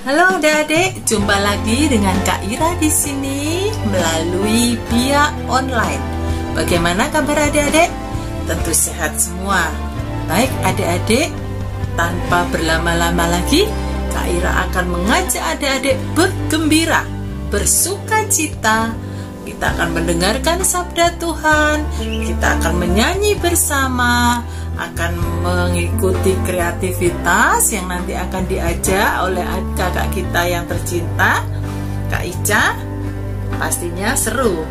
Halo adik-adik, jumpa lagi dengan Kak Ira di sini melalui via online. Bagaimana kabar adik-adik? Tentu sehat semua. Baik adik-adik, tanpa berlama-lama lagi, Kak Ira akan mengajak adik-adik bergembira, bersukacita. Kita akan mendengarkan sabda Tuhan, kita akan menyanyi bersama, akan mengikuti kreativitas yang nanti akan diajak oleh kakak kita yang tercinta, Kak Ica. Pastinya seru.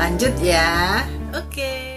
Lanjut ya. Oke.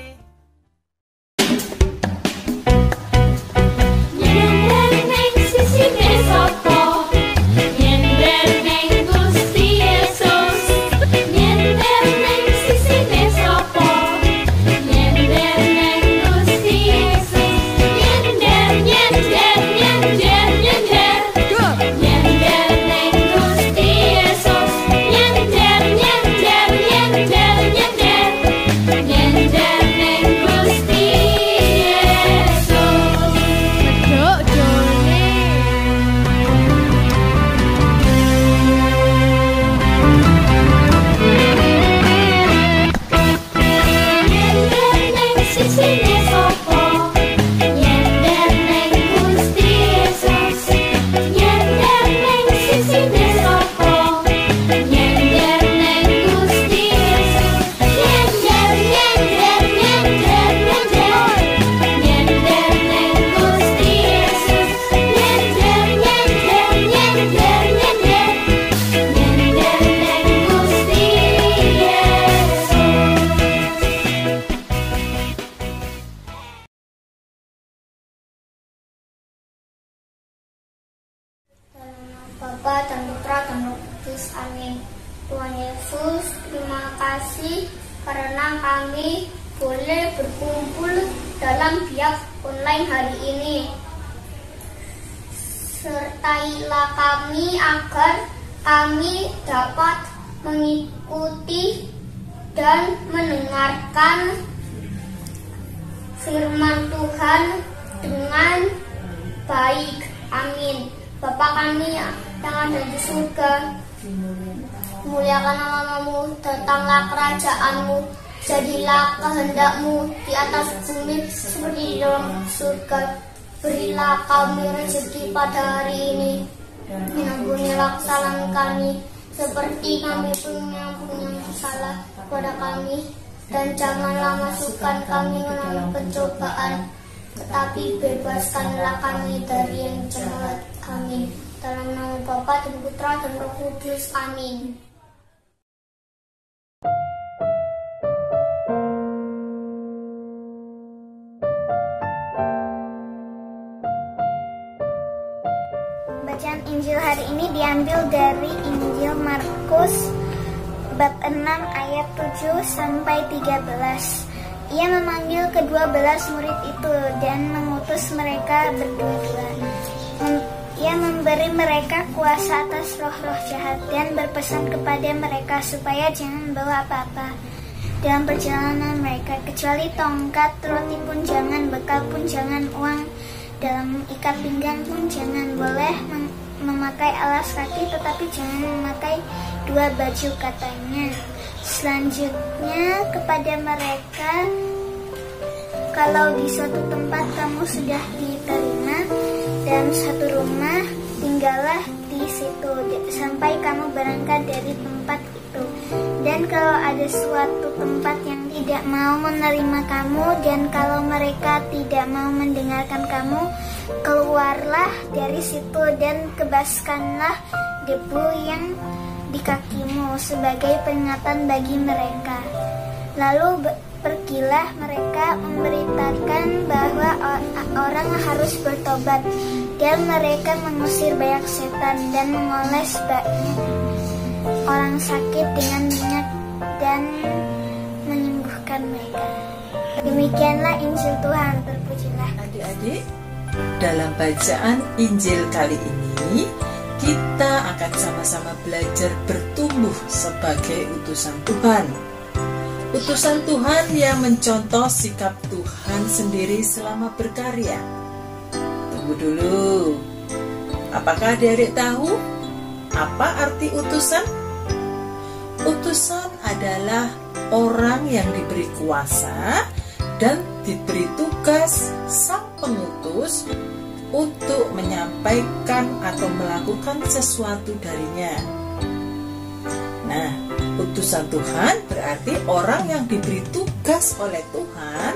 Bapa dan Putra dan Roh Kudus, amin. Tuhan Yesus, terima kasih karena kami boleh berkumpul dalam biak online hari ini. Sertailah kami agar kami dapat mengikuti dan mendengarkan firman Tuhan dengan baik, amin. Bapa kami yang ada di surga, muliakan nama-Mu, datanglah kerajaan-Mu, jadilah kehendak-Mu di atas bumi seperti di dalam surga. Berilah kami rezeki pada hari ini, ampunilah kesalahan kami, seperti kami pun mengampuni yang bersalah kepada kami, dan janganlah masukkan kami ke dalam pencobaan, tetapi bebaskanlah kami dari yang jahat. Amin. Dalam nama Bapa dan Putra dan Roh Kudus. Amin. Bacaan Injil hari ini diambil dari Injil Markus bab 6 ayat 7 sampai 13. Ia memanggil ke-12 murid itu dan mengutus mereka berdua-dua. Ia memberi mereka kuasa atas roh-roh jahat dan berpesan kepada mereka supaya jangan bawa apa-apa dalam perjalanan mereka, kecuali tongkat, roti pun jangan, bekal pun jangan, uang dalam ikat pinggang pun jangan. Boleh memakai alas kaki tetapi jangan memakai 2 baju, katanya. Selanjutnya kepada mereka, kalau di suatu tempat kamu sudah diterima dalam satu rumah, tinggallah di situ sampai kamu berangkat dari tempat itu. Dan kalau ada suatu tempat yang tidak mau menerima kamu, dan kalau mereka tidak mau mendengarkan kamu, keluarlah dari situ dan kebaskanlah debu yang di kakimu sebagai peringatan bagi mereka. Lalu pergilah mereka memberitakan bahwa orang harus bertobat, dan mereka mengusir banyak setan dan mengoles banyak orang sakit dengan minyak dan menyembuhkan mereka. Demikianlah Injil Tuhan, terpujilah. Adik-adik, dalam bacaan Injil kali ini kita akan sama-sama belajar bertumbuh sebagai utusan Tuhan. Utusan Tuhan yang mencontoh sikap Tuhan sendiri selama berkarya. Tunggu dulu, apakah adik-adik tahu Apa arti utusan? Utusan adalah orang yang diberi kuasa dan diberi tugas sang pengutus untuk menyampaikan atau melakukan sesuatu darinya. Nah, utusan Tuhan berarti orang yang diberi tugas oleh Tuhan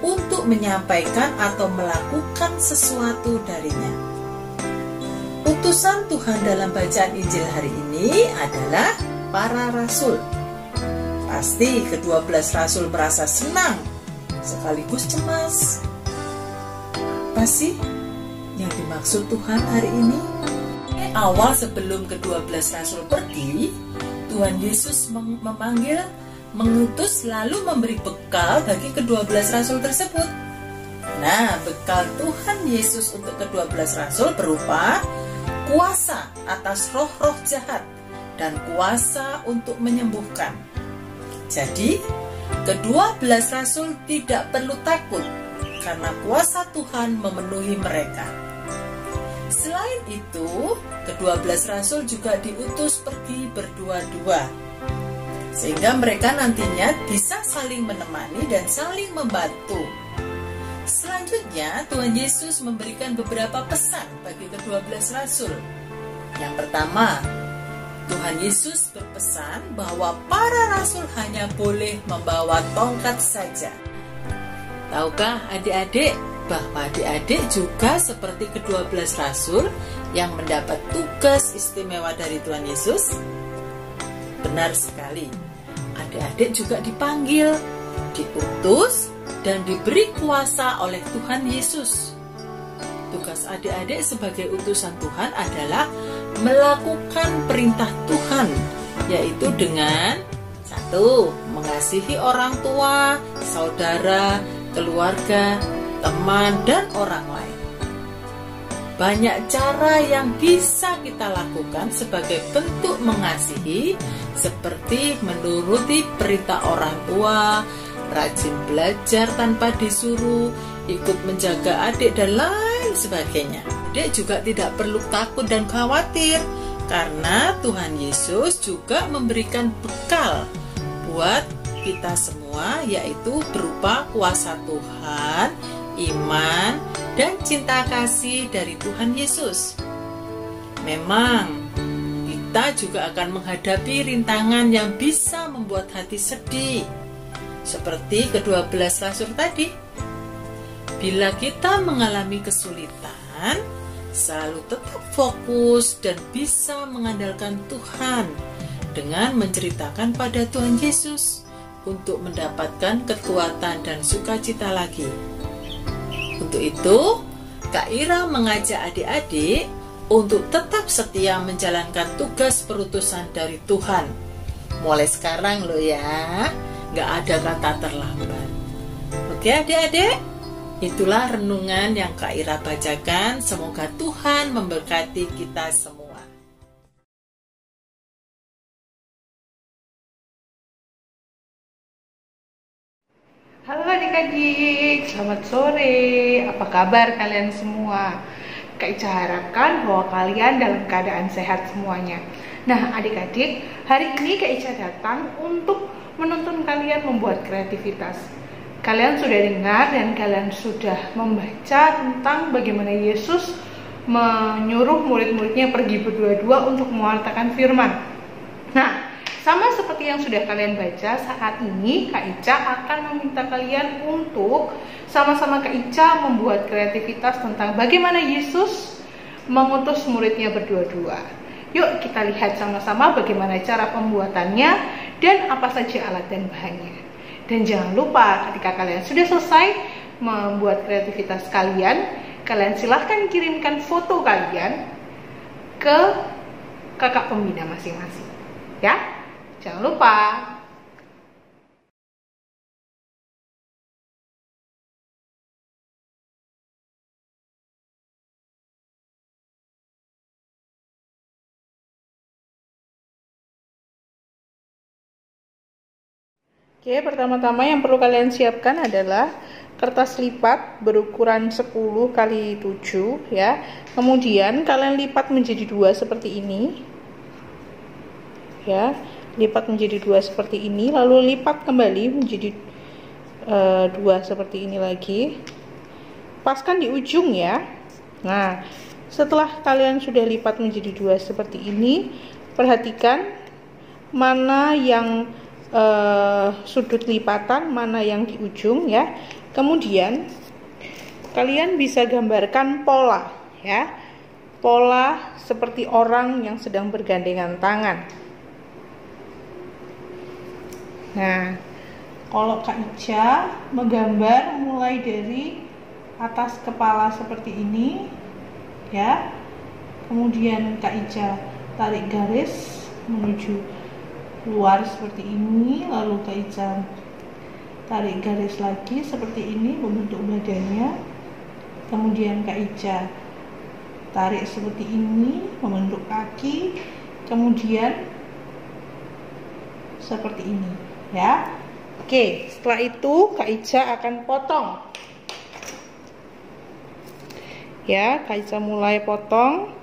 untuk menyampaikan atau melakukan sesuatu darinya. Utusan Tuhan dalam bacaan Injil hari ini adalah para rasul. Pasti ke-12 rasul merasa senang sekaligus cemas. Apa sih yang dimaksud Tuhan hari ini? Awal sebelum ke-12 rasul pergi, Tuhan Yesus memanggil, mengutus, lalu memberi bekal bagi ke-12 rasul tersebut. Nah, bekal Tuhan Yesus untuk ke-12 rasul berupa kuasa atas roh-roh jahat dan kuasa untuk menyembuhkan. Jadi, ke-12 rasul tidak perlu takut karena kuasa Tuhan memenuhi mereka. Selain itu, ke-12 rasul juga diutus pergi berdua-dua, sehingga mereka nantinya bisa saling menemani dan saling membantu. Selanjutnya, Tuhan Yesus memberikan beberapa pesan bagi ke-12 rasul. Yang pertama, Tuhan Yesus berpesan bahwa para rasul hanya boleh membawa tongkat saja. Tahukah adik-adik bahwa adik-adik juga seperti ke-12 rasul yang mendapat tugas istimewa dari Tuhan Yesus? Benar sekali. Adik-adik juga dipanggil, diutus, dan diberi kuasa oleh Tuhan Yesus. Tugas adik-adik sebagai utusan Tuhan adalah melakukan perintah Tuhan, yaitu dengan 1. Mengasihi orang tua, saudara, keluarga, teman, dan orang lain. Banyak cara yang bisa kita lakukan sebagai bentuk mengasihi, seperti menuruti perintah orang tua, rajin belajar tanpa disuruh, ikut menjaga adik, dan lain sebagainya. Adik juga tidak perlu takut dan khawatir, karena Tuhan Yesus juga memberikan bekal buat kita semua, yaitu berupa kuasa Tuhan, iman, dan cinta kasih dari Tuhan Yesus. Memang kita juga akan menghadapi rintangan yang bisa membuat hati sedih, seperti ke-12 rasul tadi. Bila kita mengalami kesulitan, selalu tetap fokus dan bisa mengandalkan Tuhan dengan menceritakan pada Tuhan Yesus untuk mendapatkan kekuatan dan sukacita lagi. Untuk itu, Kak Ira mengajak adik-adik untuk tetap setia menjalankan tugas perutusan dari Tuhan. Mulai sekarang loh ya, gak ada kata terlambat. Oke adik-adik, itulah renungan yang Kak Ira bacakan. Semoga Tuhan memberkati kita semua. Halo adik-adik, selamat sore. Apa kabar kalian semua? Kak Ica harapkan bahwa kalian dalam keadaan sehat semuanya. Nah adik-adik, hari ini Kak Ica datang untuk menuntun kalian membuat kreativitas. Kalian sudah dengar dan kalian sudah membaca tentang bagaimana Yesus menyuruh murid-muridnya pergi berdua-dua untuk mewartakan firman. Nah, sama seperti yang sudah kalian baca, saat ini Kak Ica akan meminta kalian untuk sama-sama Kak Ica membuat kreativitas tentang bagaimana Yesus mengutus muridnya berdua-dua. Yuk kita lihat sama-sama bagaimana cara pembuatannya dan apa saja alat dan bahannya. Dan jangan lupa ketika kalian sudah selesai membuat kreativitas kalian, kalian silahkan kirimkan foto kalian ke kakak pembina masing-masing. Ya? Jangan lupa. Oke, pertama-tama yang perlu kalian siapkan adalah kertas lipat berukuran 10 x 7 ya. Kemudian kalian lipat menjadi 2 seperti ini. ya, lipat menjadi 2 seperti ini, lalu lipat kembali menjadi 2 seperti ini lagi, paskan di ujung ya. Nah, setelah kalian sudah lipat menjadi 2 seperti ini, perhatikan mana yang sudut lipatan, mana yang di ujung ya. Kemudian kalian bisa gambarkan pola ya, pola seperti orang yang sedang bergandengan tangan. Nah, kalau Kak Ica menggambar mulai dari atas kepala seperti ini ya, kemudian Kak Ica tarik garis menuju luar seperti ini, lalu Kak Ica tarik garis lagi seperti ini membentuk badannya, kemudian Kak Ica tarik seperti ini membentuk kaki, kemudian seperti ini ya. Oke, setelah itu Kak Ica akan potong ya. Kak Ica mulai potong.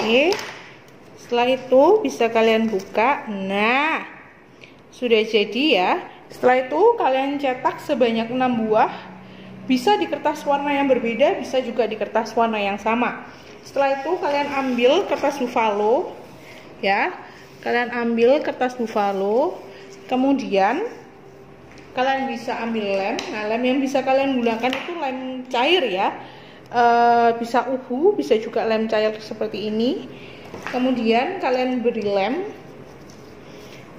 Oke, setelah itu bisa kalian buka. Nah, sudah jadi ya. Setelah itu kalian cetak sebanyak 6 buah. Bisa di kertas warna yang berbeda, bisa juga di kertas warna yang sama. Setelah itu kalian ambil kertas buffalo ya. Kalian ambil kertas buffalo, kemudian kalian bisa ambil lem. Nah, lem yang bisa kalian gunakan itu lem cair ya. Bisa uhu, bisa juga lem cair seperti ini. Kemudian kalian beri lem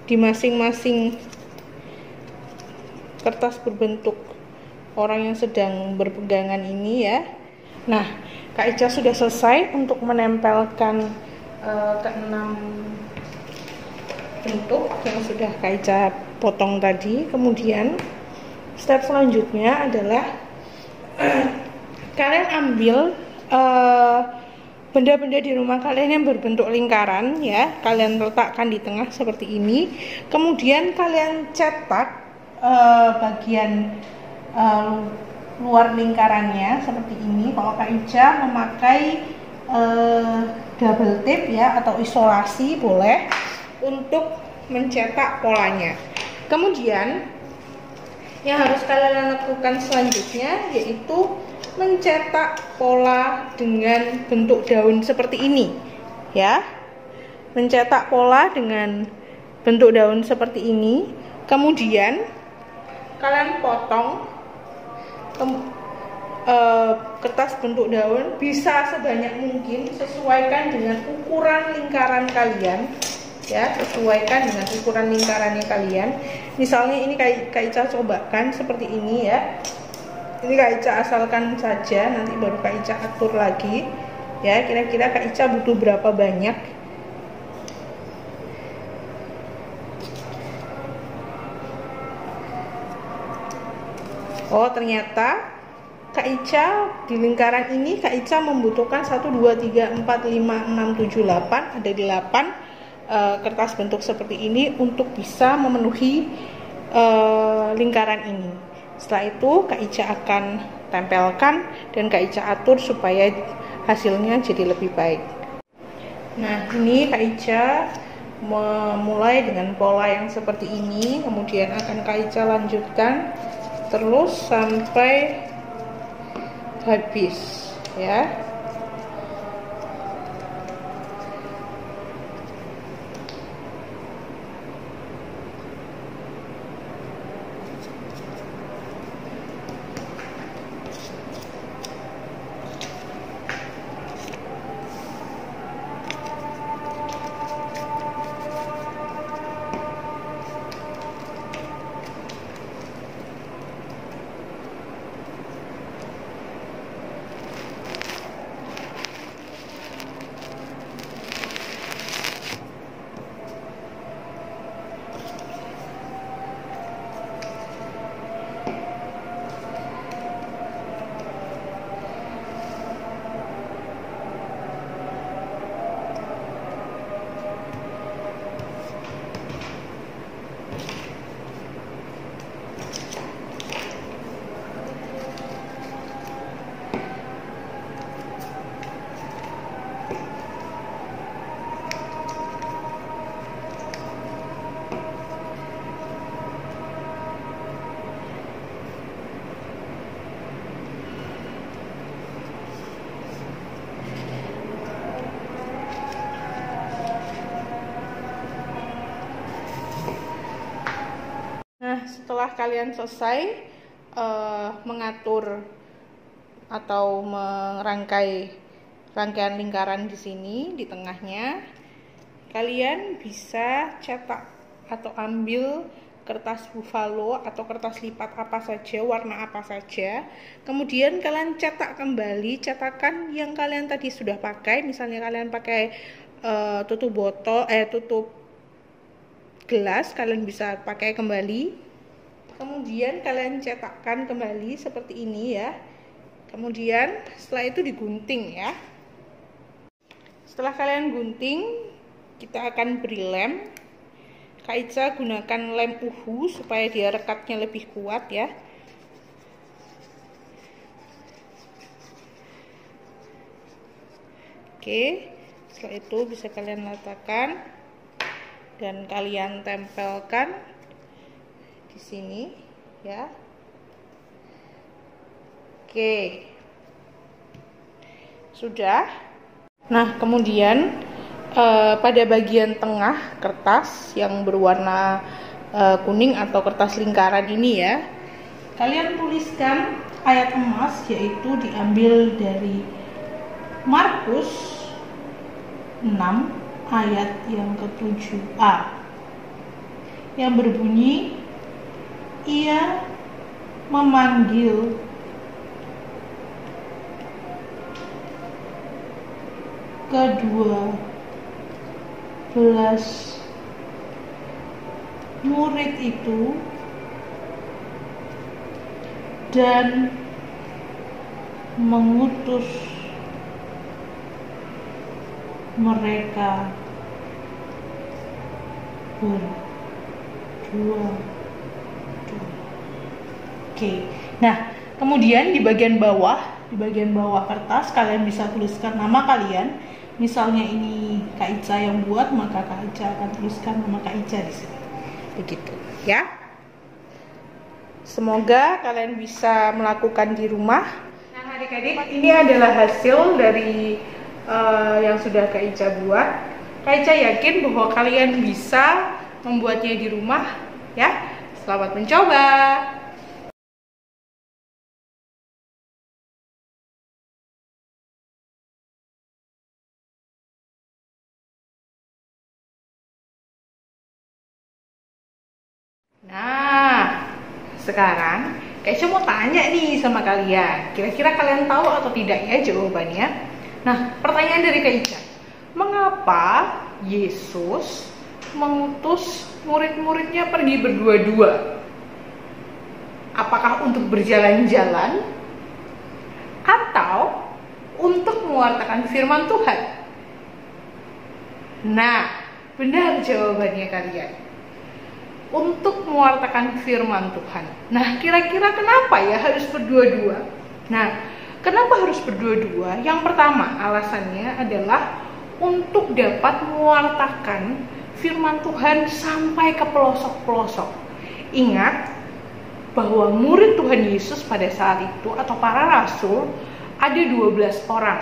di masing-masing kertas berbentuk orang yang sedang berpegangan ini ya. Nah, Kak Ica sudah selesai untuk menempelkan ke-6 bentuk yang sudah Kak Ica potong tadi. Kemudian step selanjutnya adalah kalian ambil benda-benda di rumah kalian yang berbentuk lingkaran ya, kalian letakkan di tengah seperti ini. Kemudian kalian cetak bagian luar lingkarannya seperti ini. Kalau Kak Ica memakai double tape ya, atau isolasi boleh untuk mencetak polanya. Kemudian yang harus kalian lakukan selanjutnya yaitu mencetak pola dengan bentuk daun seperti ini ya. Mencetak pola dengan bentuk daun seperti ini, kemudian kalian potong kertas bentuk daun, bisa sebanyak mungkin, sesuaikan dengan ukuran lingkaran kalian ya, sesuaikan dengan ukuran lingkarannya kalian. Misalnya ini Kak Ica cobakan seperti ini ya. Ini Kak Ica asalkan saja, nanti baru Kak Ica atur lagi ya. Kira-kira Kak Ica butuh berapa banyak. Oh, ternyata Kak Ica di lingkaran ini Kak Ica membutuhkan 1, 2, 3, 4, 5, 6, 7, 8. Ada 8 kertas bentuk seperti ini untuk bisa memenuhi lingkaran ini. Setelah itu Kak Ica akan tempelkan dan Kak Ica atur supaya hasilnya jadi lebih baik. Nah, ini Kak Ica memulai dengan pola yang seperti ini, kemudian akan Kak Ica lanjutkan terus sampai habis ya. setelah kalian selesai mengatur atau merangkai rangkaian lingkaran di sini di tengahnya, kalian bisa cetak atau ambil kertas buffalo atau kertas lipat apa saja, warna apa saja. Kemudian kalian cetak kembali cetakan yang kalian tadi sudah pakai. Misalnya kalian pakai tutup botol, tutup gelas, kalian bisa pakai kembali. Kemudian kalian cetakkan kembali seperti ini ya. Kemudian setelah itu digunting ya. Setelah kalian gunting, kita akan beri lem. Kak Ica gunakan lem uhu supaya dia rekatnya lebih kuat ya. Oke, setelah itu bisa kalian letakkan dan kalian tempelkan di sini ya. Oke, sudah. Nah, kemudian pada bagian tengah kertas yang berwarna kuning atau kertas lingkaran ini ya, kalian tuliskan ayat emas, yaitu diambil dari Markus 6 ayat yang ke-7a yang berbunyi, ia memanggil ke-12 murid itu dan mengutus mereka berdua. Oke. Nah, kemudian di bagian bawah kertas kalian bisa tuliskan nama kalian. Misalnya ini Kak Ica yang buat, maka Kak Ica akan tuliskan nama Kak Ica di sini. Begitu, ya. Semoga kalian bisa melakukan di rumah. Nah, adik-adik, ini adalah hasil dari yang sudah Kak Ica buat. Kak Ica yakin bahwa kalian bisa membuatnya di rumah, ya. Selamat mencoba. Nah, sekarang Kak Ica mau tanya nih sama kalian. Kira-kira kalian tahu atau tidak ya jawabannya? Nah, pertanyaan dari Kak Ica. Mengapa Yesus mengutus murid-muridnya pergi berdua-dua? Apakah untuk berjalan-jalan atau untuk mewartakan firman Tuhan? Nah, benar jawabannya kalian. Untuk mewartakan firman Tuhan. Nah, kira-kira kenapa ya harus berdua-dua? Nah, kenapa harus berdua-dua? Yang pertama, alasannya adalah untuk dapat mewartakan firman Tuhan sampai ke pelosok-pelosok. Ingat bahwa murid Tuhan Yesus pada saat itu atau para rasul ada 12 orang.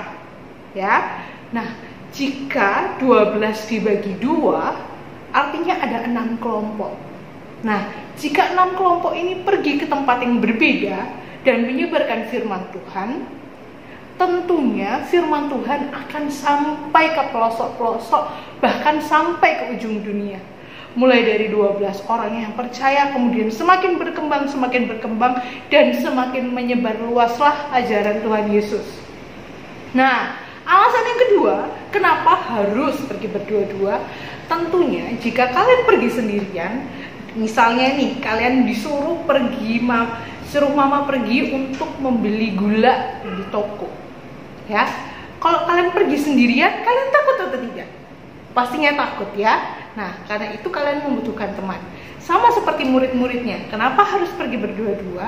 Ya. Nah, jika 12 dibagi 2, artinya ada 6 kelompok. Nah, jika 6 kelompok ini pergi ke tempat yang berbeda dan menyebarkan firman Tuhan, tentunya firman Tuhan akan sampai ke pelosok-pelosok, bahkan sampai ke ujung dunia. Mulai dari 12 orang yang percaya, kemudian semakin berkembang, dan semakin menyebar luaslah ajaran Tuhan Yesus. Nah, alasan yang kedua, kenapa harus pergi berdua-dua? Tentunya jika kalian pergi sendirian, misalnya nih, kalian disuruh suruh mama pergi untuk membeli gula di toko. Ya, kalau kalian pergi sendirian, kalian takut atau tidak? Pastinya takut ya. Nah, karena itu kalian membutuhkan teman. Sama seperti murid-muridnya. Kenapa harus pergi berdua-dua?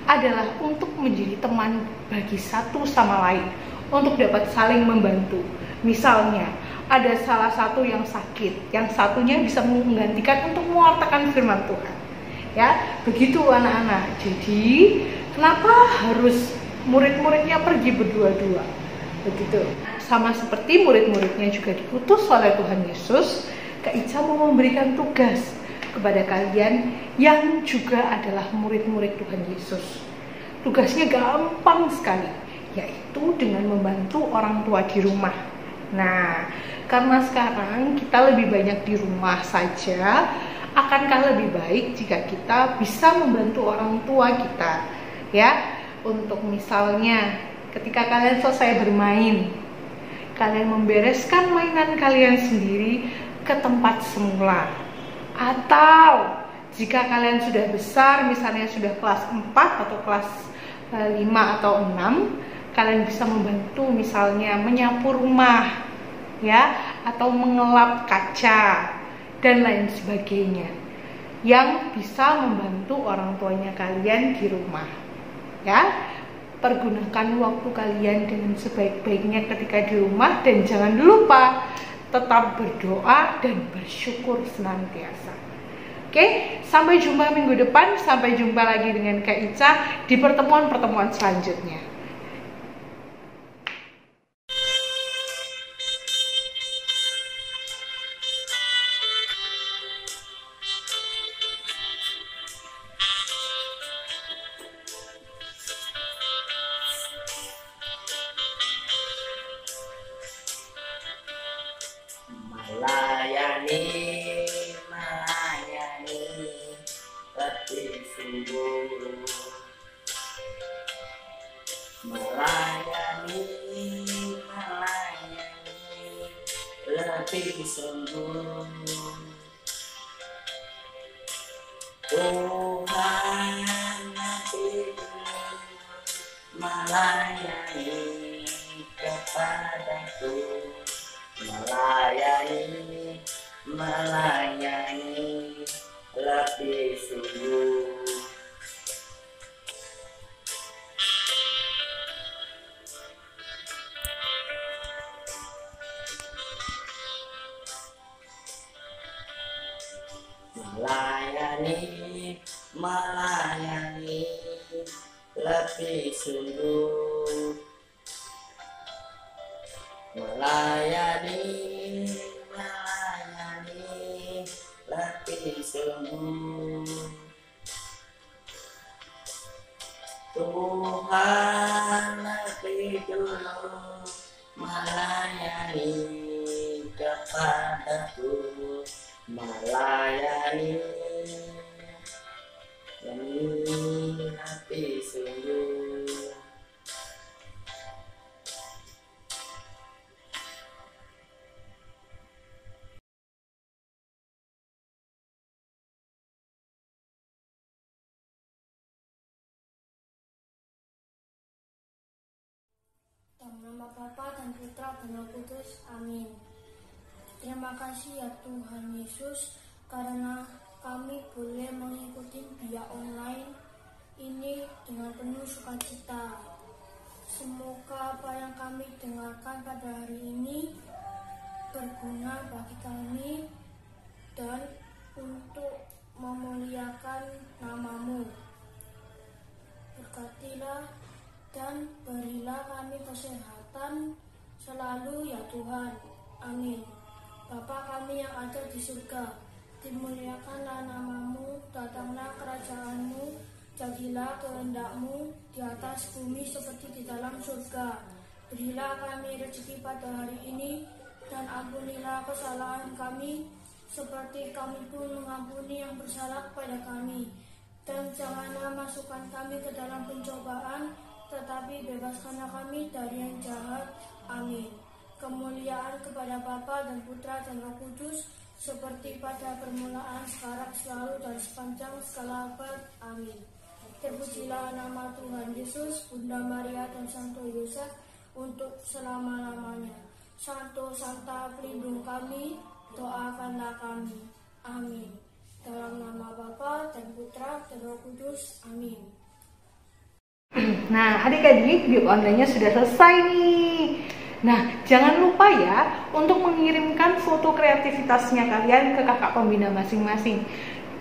Adalah untuk menjadi teman bagi satu sama lain, untuk dapat saling membantu. Misalnya, ada salah satu yang sakit, yang satunya bisa menggantikan untuk mewartakan firman Tuhan. Ya, begitu anak-anak. Jadi, kenapa harus murid-muridnya pergi berdua-dua? Begitu. Sama seperti murid-muridnya juga diutus oleh Tuhan Yesus, Kak Ica mau memberikan tugas kepada kalian yang juga adalah murid-murid Tuhan Yesus. Tugasnya gampang sekali, yaitu dengan membantu orang tua di rumah. Nah, karena sekarang kita lebih banyak di rumah saja, akankah lebih baik jika kita bisa membantu orang tua kita, ya? Untuk misalnya ketika kalian selesai bermain, kalian membereskan mainan kalian sendiri ke tempat semula. Atau jika kalian sudah besar, misalnya sudah kelas 4 atau kelas 5 atau 6, kalian bisa membantu misalnya menyapu rumah, ya, atau mengelap kaca dan lain sebagainya, yang bisa membantu orang tuanya kalian di rumah, ya. Pergunakan waktu kalian dengan sebaik-baiknya ketika di rumah, dan jangan lupa tetap berdoa dan bersyukur senantiasa. Oke, sampai jumpa minggu depan. Sampai jumpa lagi dengan Kak Ica di pertemuan-pertemuan selanjutnya. Melayani, lebih sungguh. Melayani, lebih sungguh. Tuhan melayani kepadaku. Melayani lebih sungguh. Melayani lebih sungguh. Melayani lebih sungguh. Tuhan lebih dulu melayani kepadaku. Melayani lebih sungguh. Dalam nama Bapa dan Putra dan Roh Kudus, amin. Terima kasih ya Tuhan Yesus, karena kami boleh mengikuti via online ini dengan penuh sukacita. Semoga apa yang kami dengarkan pada hari ini berguna bagi kami dan untuk memuliakan nama-Mu. Berkatilah dan berilah kami kesehatan selalu ya Tuhan. Amin. Bapa kami yang ada di surga, dimuliakanlah nama-Mu, datanglah kerajaan-Mu, jadilah kehendak-Mu di atas bumi seperti di dalam surga. Berilah kami rezeki pada hari ini, dan ampunilah kesalahan kami, seperti kami pun mengampuni yang bersalah kepada kami. Dan janganlah masukkan kami ke dalam pencobaan, tetapi bebaskanlah kami dari yang jahat. Amin. Kemuliaan kepada Bapa dan Putra dan Roh Kudus, seperti pada permulaan, sekarang, selalu, dan sepanjang segala abad. Amin. Terpujilah nama Tuhan Yesus, Bunda Maria, dan Santo Yosef untuk selama-lamanya. Santo Santa pelindung kami, doakanlah kami. Amin. Dalam nama Bapa dan Putra dan Roh Kudus. Amin. Nah, adik-adik, view online-nya sudah selesai nih. Nah, jangan lupa ya untuk mengirimkan foto kreativitasnya kalian ke kakak pembina masing-masing.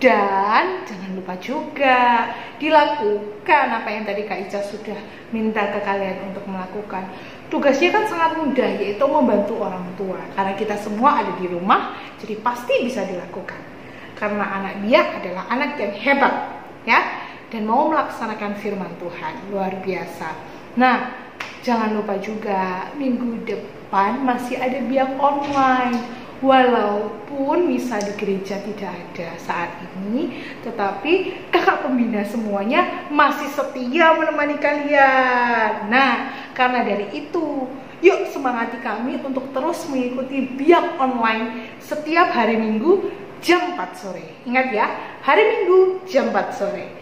Dan jangan lupa juga dilakukan apa yang tadi Kak Ica sudah minta ke kalian untuk melakukan. Tugasnya kan sangat mudah, yaitu membantu orang tua. Karena kita semua ada di rumah, jadi pasti bisa dilakukan. karena anak Biak adalah anak yang hebat ya, dan mau melaksanakan firman Tuhan. Luar biasa. Nah, jangan lupa juga minggu depan masih ada Biak online. Walaupun misa di gereja tidak ada saat ini, tetapi kakak pembina semuanya masih setia menemani kalian. Nah, karena dari itu, yuk semangati kami untuk terus mengikuti Biak online setiap hari Minggu jam 4 sore. Ingat ya, hari Minggu jam 4 sore.